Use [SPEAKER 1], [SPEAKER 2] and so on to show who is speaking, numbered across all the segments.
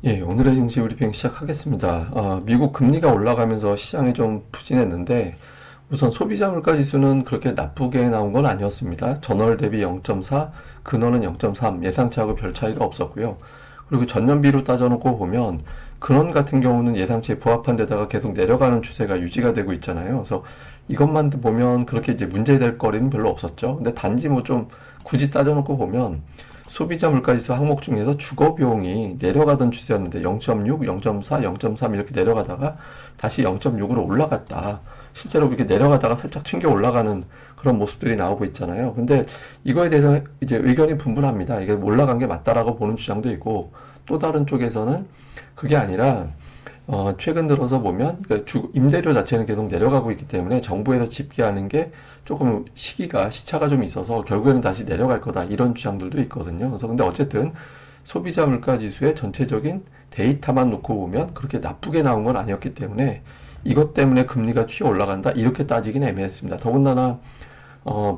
[SPEAKER 1] 예, 오늘의 증시 브리핑 시작하겠습니다. 미국 금리가 올라가면서 시장이 좀 부진했는데, 우선 소비자 물가 지수는 그렇게 나쁘게 나온 건 아니었습니다. 전월 대비 0.4, 근원은 0.3, 예상치하고 별 차이가 없었고요. 그리고 전년비로 따져놓고 보면, 근원 같은 경우는 예상치에 부합한 데다가 계속 내려가는 추세가 유지가 되고 있잖아요. 그래서 이것만 보면 그렇게 이제 문제될 거리는 별로 없었죠. 근데 단지 뭐 좀 굳이 따져놓고 보면, 소비자 물가지수 항목 중에서 주거 비용이 내려가던 추세였는데 0.6, 0.4, 0.3 이렇게 내려가다가 다시 0.6으로 올라갔다. 실제로 이렇게 내려가다가 살짝 튕겨 올라가는 그런 모습들이 나오고 있잖아요. 근데 이거에 대해서 이제 의견이 분분합니다. 이게 올라간 게 맞다라고 보는 주장도 있고, 또 다른 쪽에서는 그게 아니라 최근 들어서 보면 그 임대료 자체는 계속 내려가고 있기 때문에 정부에서 집계하는 게 조금 시차가 좀 있어서 결국에는 다시 내려갈 거다, 이런 주장들도 있거든요. 그래서 근데 어쨌든 소비자 물가 지수의 전체적인 데이터만 놓고 보면 그렇게 나쁘게 나온 건 아니었기 때문에 이것 때문에 금리가 튀어 올라간다, 이렇게 따지긴 애매했습니다. 더군다나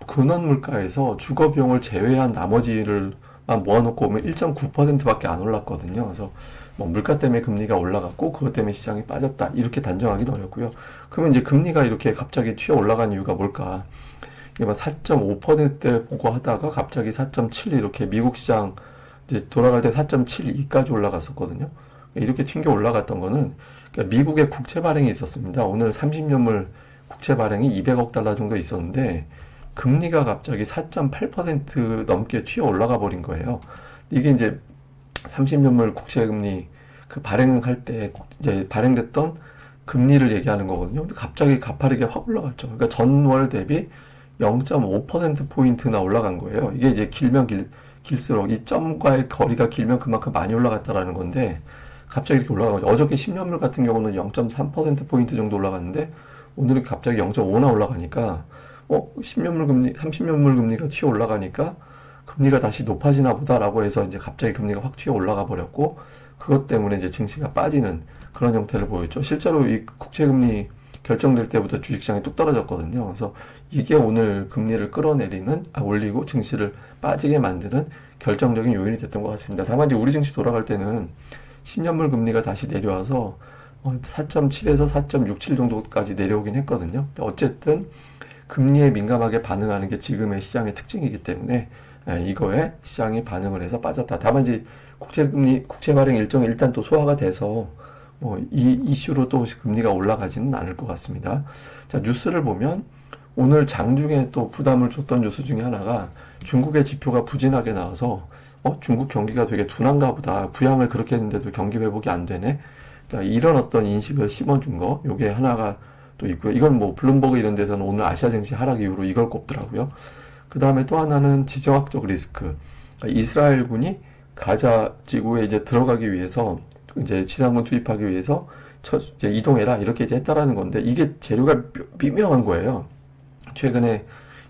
[SPEAKER 1] 근원 물가에서 주거 비용을 제외한 나머지를 모아놓고 보면 1.9%밖에 안 올랐거든요. 그래서 뭐 물가 때문에 금리가 올라갔고 그것 때문에 시장이 빠졌다, 이렇게 단정하기는 어렵고요. 그러면 이제 금리가 이렇게 갑자기 튀어 올라간 이유가 뭘까? 이게 막 4.5% 보고 하다가 갑자기 4.7 이렇게 미국 시장 이제 돌아갈 때 4.72까지 올라갔었거든요. 이렇게 튕겨 올라갔던 거는 그러니까 미국의 국채 발행이 있었습니다. 오늘 30년물 국채 발행이 200억 달러 정도 있었는데 금리가 갑자기 4.8% 넘게 튀어 올라가 버린 거예요. 이게 이제 30년물 국채금리 그 발행할 때 이제 발행됐던 금리를 얘기하는 거거든요. 근데 갑자기 가파르게 확 올라갔죠. 그러니까 전월 대비 0.5%포인트나 올라간 거예요. 이게 이제 길면 길수록 이 점과의 거리가 길면 그만큼 많이 올라갔다라는 건데, 갑자기 이렇게 올라간 거죠. 어저께 10년물 같은 경우는 0.3%포인트 정도 올라갔는데, 오늘은 갑자기 0.5나 올라가니까, 10년물 금리, 30년물 금리가 튀어 올라가니까, 금리가 다시 높아지나 보다라고 해서 이제 갑자기 금리가 확 튀어 올라가 버렸고, 그것 때문에 이제 증시가 빠지는 그런 형태를 보였죠. 실제로 이 국채금리 결정될 때부터 주식시장이 뚝 떨어졌거든요. 그래서 이게 오늘 금리를 끌어내리는, 올리고 증시를 빠지게 만드는 결정적인 요인이 됐던 것 같습니다. 다만 이제 우리 증시 돌아갈 때는 10년물 금리가 다시 내려와서 4.7에서 4.67 정도까지 내려오긴 했거든요. 어쨌든 금리에 민감하게 반응하는 게 지금의 시장의 특징이기 때문에 이거에 시장이 반응을 해서 빠졌다. 다만 이제 국채금리, 국채 발행 일정이 일단 또 소화가 돼서 이 이슈로 또 금리가 올라가지는 않을 것 같습니다. 자, 뉴스를 보면 오늘 장중에 또 부담을 줬던 뉴스 중에 하나가 중국의 지표가 부진하게 나와서 중국 경기가 되게 둔한가 보다. 부양을 그렇게 했는데도 경기 회복이 안 되네. 그러니까 이런 어떤 인식을 심어준 거, 요게 하나가 또 있고요. 이건 뭐 블룸버그 이런 데서는 오늘 아시아 증시 하락 이후로 이걸 꼽더라고요. 그 다음에 또 하나는 지정학적 리스크. 그러니까 이스라엘군이 가자 지구에 이제 들어가기 위해서 이제 지상군 투입하기 위해서 이제 이동해라, 이렇게 이제 했다라는 건데, 이게 재료가 미묘한 거예요. 최근에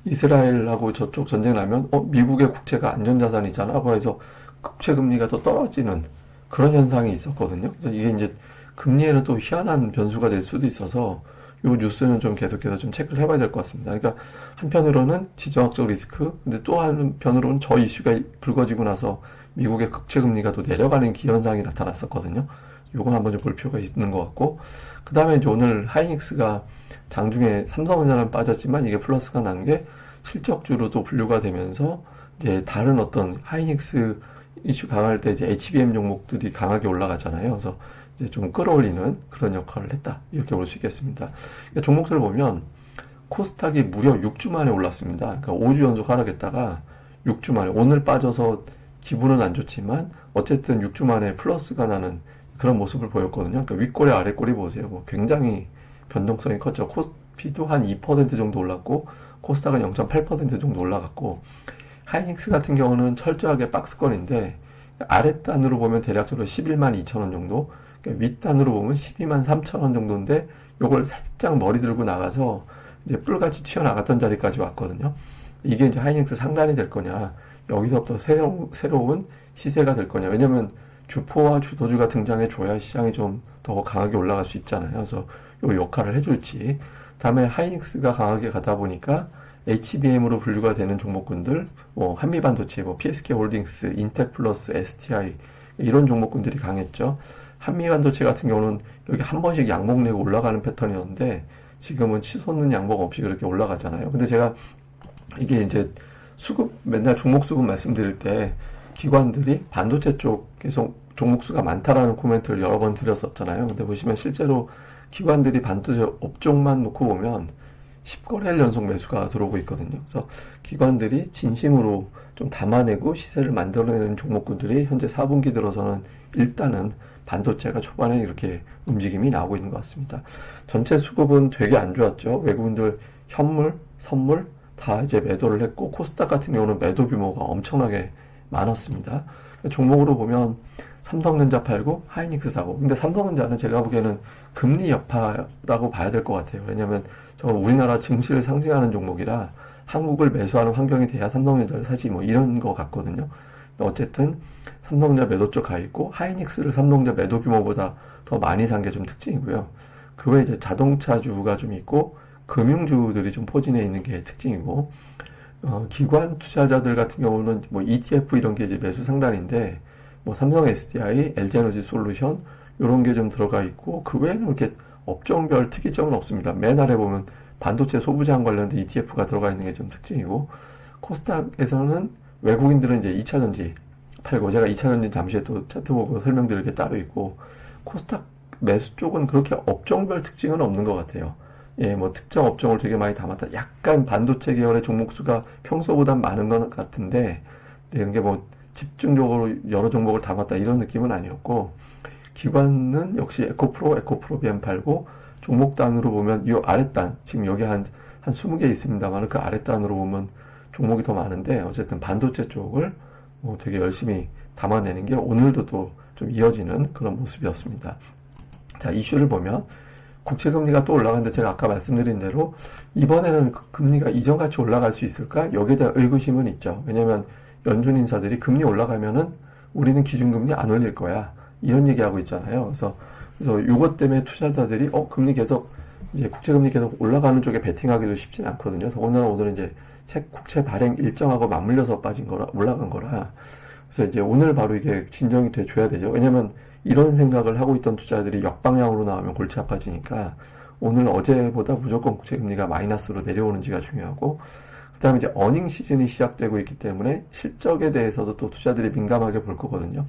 [SPEAKER 1] 이스라엘하고 저쪽 전쟁 나면 미국의 국채가 안전자산이잖아, 해서 국채 금리가 또 떨어지는 그런 현상이 있었거든요. 그래서 이게 이제 금리에는 또 희한한 변수가 될 수도 있어서 요 뉴스는 좀 계속해서 좀 체크를 해봐야 될 것 같습니다. 그러니까 한편으로는 지정학적 리스크, 근데 또 한편으로는 저 이슈가 불거지고 나서 미국의 국채 금리가 또 내려가는 기현상이 나타났었거든요. 요건 한번 좀 볼 필요가 있는 것 같고, 그 다음에 이제 오늘 하이닉스가 장중에 삼성전자는 빠졌지만 이게 플러스가 난 게 실적주로도 분류가 되면서 이제 다른 어떤 하이닉스 이슈 강할 때 이제 HBM 종목들이 강하게 올라가잖아요. 그래서 이제 좀 끌어올리는 그런 역할을 했다, 이렇게 볼 수 있겠습니다. 그러니까 종목들을 보면 코스닥이 무려 6주 만에 올랐습니다. 그러니까 5주 연속 하락했다가 6주 만에, 오늘 빠져서 기분은 안 좋지만 어쨌든 6주 만에 플러스가 나는 그런 모습을 보였거든요. 그러니까 윗꼬리 아랫꼬리 보세요. 뭐 굉장히 변동성이 컸죠. 코스피도 한 2% 정도 올랐고 코스닥은 0.8% 정도 올라갔고, 하이닉스 같은 경우는 철저하게 박스권인데 아랫단으로 보면 대략적으로 11만 2천 원 정도, 그러니까 윗단으로 보면 12만 3천 원 정도인데 요걸 살짝 머리 들고 나가서 이제 뿔같이 튀어나갔던 자리까지 왔거든요. 이게 이제 하이닉스 상단이 될 거냐, 여기서부터 새로운 시세가 될 거냐. 왜냐면 주포와 주도주가 등장해줘야 시장이 좀 더 강하게 올라갈 수 있잖아요. 그래서 요 역할을 해줄지. 다음에 하이닉스가 강하게 가다 보니까 HBM으로 분류가 되는 종목군들, 뭐 한미반도체, 뭐 PSK 홀딩스, 인텍플러스, STI, 이런 종목군들이 강했죠. 한미반도체 같은 경우는 여기 한 번씩 양봉 내고 올라가는 패턴이었는데 지금은 치솟는 양봉 없이 그렇게 올라가잖아요. 근데 제가 이게 이제 수급 맨날 종목 수급 말씀드릴 때 기관들이 반도체 쪽 계속 종목 수가 많다라는 코멘트를 여러 번 드렸었잖아요. 근데 보시면 실제로 기관들이 반도체 업종만 놓고 보면 10거래일 연속 매수가 들어오고 있거든요. 그래서 기관들이 진심으로 좀 담아내고 시세를 만들어내는 종목군들이 현재 4분기 들어서는 일단은 반도체가 초반에 이렇게 움직임이 나오고 있는 것 같습니다. 전체 수급은 되게 안 좋았죠. 외국인들 현물, 선물 다 이제 매도를 했고 코스닥 같은 경우는 매도 규모가 엄청나게 많았습니다. 종목으로 보면 삼성전자 팔고 하이닉스 사고. 근데 삼성전자는 제가 보기에는 금리 여파라고 봐야 될 것 같아요. 왜냐하면 저 우리나라 증시를 상징하는 종목이라 한국을 매수하는 환경이 돼야 삼성전자를 사지 뭐 이런 거 같거든요. 어쨌든 삼성전자 매도 쪽 가 있고 하이닉스를 삼성전자 매도 규모보다 더 많이 산 게 좀 특징이고요. 그 외에 이제 자동차주가 좀 있고 금융주들이 좀 포진해 있는 게 특징이고 기관 투자자들 같은 경우는 뭐 ETF 이런 게 이제 매수 상단인데 뭐 삼성 SDI, LG에너지 솔루션 이런 게 좀 들어가 있고 그 외에는 이렇게 업종별 특이점은 없습니다. 맨 아래 보면 반도체 소부장 관련된 ETF가 들어가 있는 게 좀 특징이고 코스닥에서는 외국인들은 이제 2차전지 팔고 제가 2차전지 잠시 후에 또 차트 보고 설명드릴 게 따로 있고 코스닥 매수 쪽은 그렇게 업종별 특징은 없는 것 같아요. 예, 뭐 특정 업종을 되게 많이 담았다. 약간 반도체 계열의 종목 수가 평소보다 많은 것 같은데 이런 게 뭐 집중적으로 여러 종목을 담았다 이런 느낌은 아니었고 기관은 역시 에코프로비엠 팔고 종목단으로 보면 이 아랫단 지금 여기 한 20개 있습니다만 그 아랫단으로 보면 종목이 더 많은데 어쨌든 반도체 쪽을 뭐 되게 열심히 담아내는 게 오늘도 또 좀 이어지는 그런 모습이었습니다. 자, 이슈를 보면 국채금리가 또 올라가는데 제가 아까 말씀드린 대로 이번에는 금리가 이전같이 올라갈 수 있을까? 여기에 대한 의구심은 있죠. 왜냐하면 연준 인사들이 금리 올라가면은 우리는 기준금리 안 올릴 거야. 이런 얘기하고 있잖아요. 그래서 요것 때문에 투자자들이 금리 계속 이제 국채금리 계속 올라가는 쪽에 베팅하기도 쉽진 않거든요. 더군다나 오늘은 이제 국채 발행 일정하고 맞물려서 올라간 거라. 그래서 이제 오늘 바로 이게 진정이 돼줘야 되죠. 왜냐면 이런 생각을 하고 있던 투자들이 역방향으로 나오면 골치 아파지니까 오늘 어제보다 무조건 국채금리가 마이너스로 내려오는지가 중요하고 그 다음에 이제 어닝 시즌이 시작되고 있기 때문에 실적에 대해서도 또 투자들이 민감하게 볼 거거든요.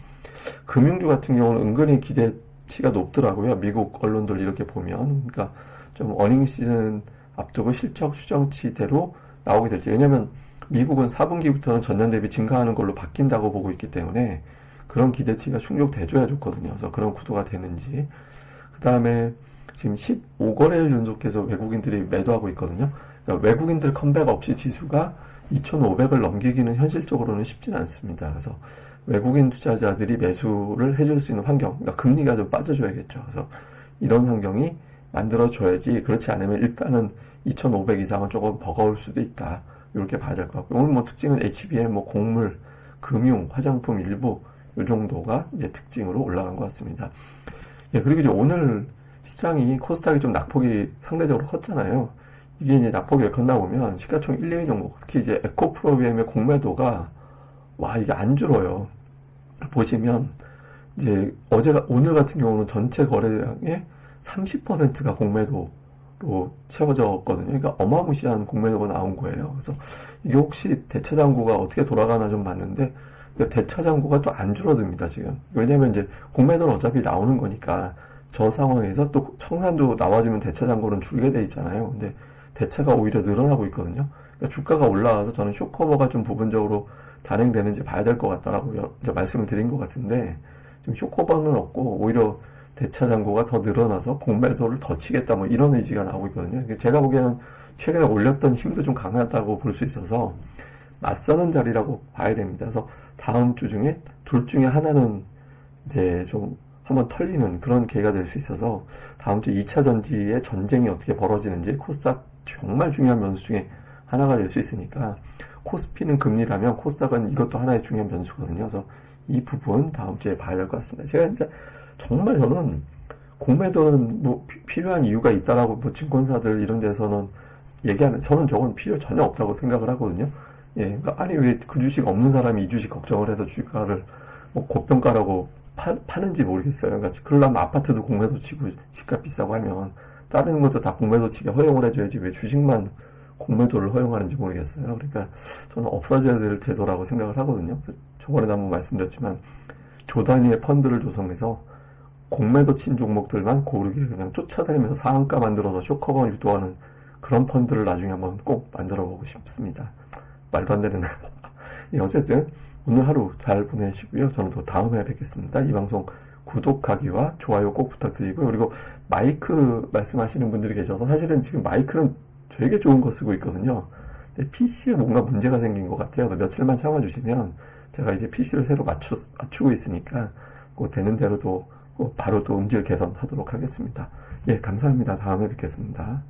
[SPEAKER 1] 금융주 같은 경우는 은근히 기대치가 높더라고요. 미국 언론들 이렇게 보면. 그러니까 좀 어닝 시즌 앞두고 실적 추정치대로 나오게 될지. 왜냐면 미국은 4분기부터는 전년 대비 증가하는 걸로 바뀐다고 보고 있기 때문에 그런 기대치가 충족돼줘야 좋거든요. 그래서 그런 구도가 되는지. 그 다음에 지금 15거래일 연속해서 외국인들이 매도하고 있거든요. 그러니까 외국인들 컴백 없이 지수가 2,500을 넘기기는 현실적으로는 쉽지는 않습니다. 그래서 외국인 투자자들이 매수를 해줄 수 있는 환경, 그러니까 금리가 좀 빠져줘야겠죠. 그래서 이런 환경이 만들어줘야지. 그렇지 않으면 일단은 2,500 이상은 조금 버거울 수도 있다. 이렇게 봐야 될 것 같고 오늘 뭐 특징은 HBM, 뭐 곡물, 금융, 화장품 일부 이 정도가 이제 특징으로 올라간 것 같습니다. 예, 그리고 이제 오늘 시장이 코스닥이 좀 낙폭이 상대적으로 컸잖아요. 이게 이제 낙폭이 왜 컸나 보면 시가총 1, 2위 종목, 특히 이제 에코프로비엠의 공매도가 이게 안 줄어요. 보시면 이제 오늘 같은 경우는 전체 거래량의 30%가 공매도로 채워졌거든요. 그러니까 어마무시한 공매도가 나온 거예요. 그래서 이게 혹시 대차장고가 어떻게 돌아가나 좀 봤는데 대차장고가 또 안 줄어듭니다, 지금. 왜냐면 이제 공매도는 어차피 나오는 거니까 저 상황에서 또 청산도 나와주면 대차장고는 줄게 돼 있잖아요. 근데 대차가 오히려 늘어나고 있거든요. 그러니까 주가가 올라와서 저는 쇼커버가 좀 부분적으로 단행되는지 봐야 될 것 같다라고 이제 말씀을 드린 것 같은데 지금 쇼커버는 없고 오히려 대차장고가 더 늘어나서 공매도를 더 치겠다 뭐 이런 의지가 나오고 있거든요. 제가 보기에는 최근에 올렸던 힘도 좀 강하다고 볼 수 있어서 맞서는 자리라고 봐야 됩니다. 그래서 다음 주 중에 둘 중에 하나는 이제 좀 한번 털리는 그런 계기가 될 수 있어서 다음 주 2차 전지의 전쟁이 어떻게 벌어지는지 코스닥 정말 중요한 변수 중에 하나가 될 수 있으니까 코스피는 금리라면 코스닥은 이것도 하나의 중요한 변수거든요. 그래서 이 부분 다음 주에 봐야 될 것 같습니다. 제가 진짜 정말 저는 공매도는 뭐 필요한 이유가 있다라고 뭐 증권사들 이런 데서는 얘기하는 저는 저건 필요 전혀 없다고 생각을 하거든요. 예, 그러니까 아니 왜 그 주식 없는 사람이 이 주식 걱정을 해서 주가를 뭐 고평가라고 파는지 모르겠어요. 그러니까 그러려면 아파트도 공매도 치고 집값 비싸고 하면 다른 것도 다 공매도 치게 허용을 해줘야지 왜 주식만 공매도를 허용하는지 모르겠어요. 그러니까 저는 없어져야 될 제도라고 생각을 하거든요. 저번에도 한번 말씀드렸지만 조 단위의 펀드를 조성해서 공매도 친 종목들만 고르게 그냥 쫓아다니면서 상한가 만들어서 쇼커가 유도하는 그런 펀드를 나중에 한번 꼭 만들어 보고 싶습니다. 말도 안 되는. 예, 어쨌든 오늘 하루 잘 보내시고요. 저는 또 다음에 뵙겠습니다. 이 방송 구독하기와 좋아요 꼭 부탁드리고요. 그리고 마이크 말씀하시는 분들이 계셔서 사실은 지금 마이크는 되게 좋은 거 쓰고 있거든요. 근데 PC에 뭔가 문제가 생긴 것 같아요. 그래서 며칠만 참아주시면 제가 이제 PC를 새로 맞추고 있으니까 그 되는 대로 또 바로 또 음질 개선하도록 하겠습니다. 예, 감사합니다. 다음에 뵙겠습니다.